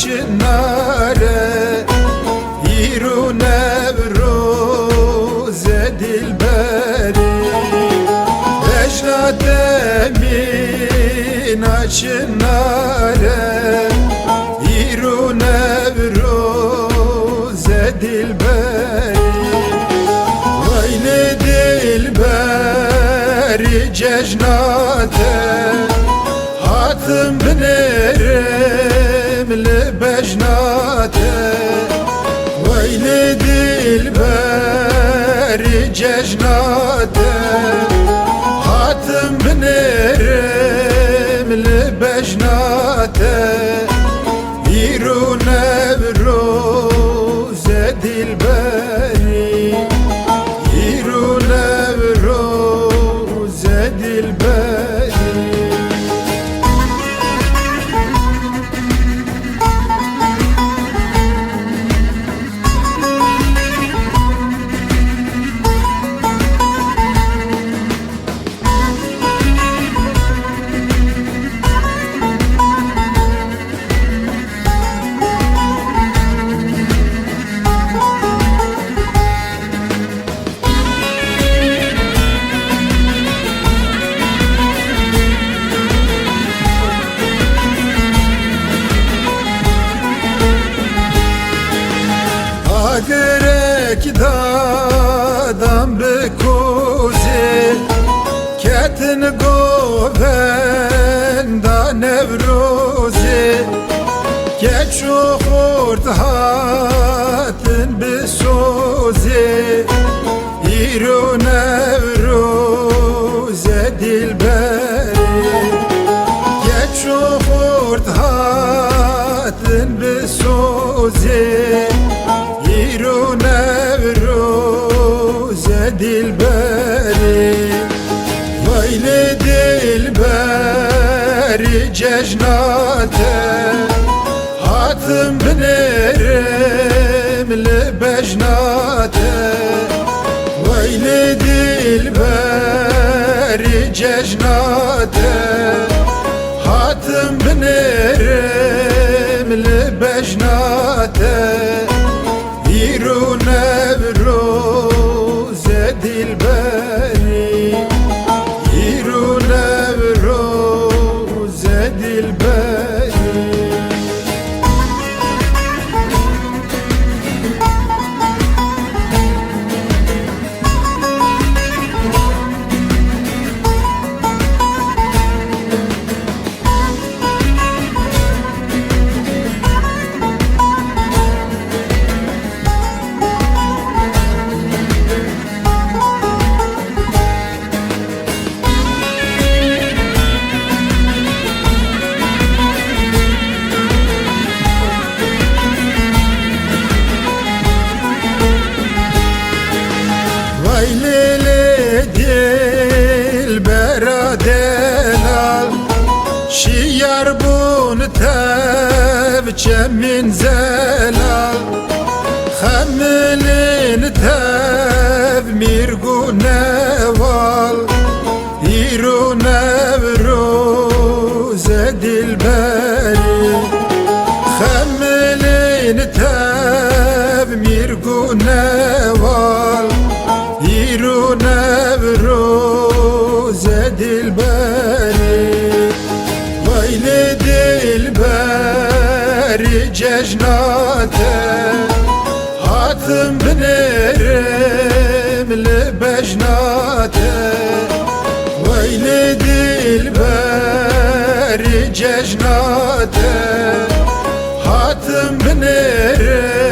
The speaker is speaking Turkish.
çınare İru nevroz dilberi Vecna demina çınare İru nevroz dilberi Vayli dilberi cejnate Hatım binerim lebejnate Vayli dilberi cejnate Hatım binerim lebejnate İru nevroz dilberi İru nevroz dilberi Agrek dadam bekuzi Ketin govenda nevrozi Keçu khurt hatin bisozi İru nevroz dilberi Keçu khurt hatin bisozi İru nevroz dilberi Vayli dilberi cejnate Hatım binerim lebejnate Vayli dilberi cejnate Hatım binerim lebejnate İru nevroz dilberi İru nevroz dilberi Vaylili dilbera delal Şiyar bun tevçe min zelal Hamilin tev mirgu neval İru nevroz dilberi Hamilin tev mirgu neval İru nevroz dilberi Vayli dilberi cejnate Hatım binerim lebejnate Vayli dilberi cejnate Hatım binerim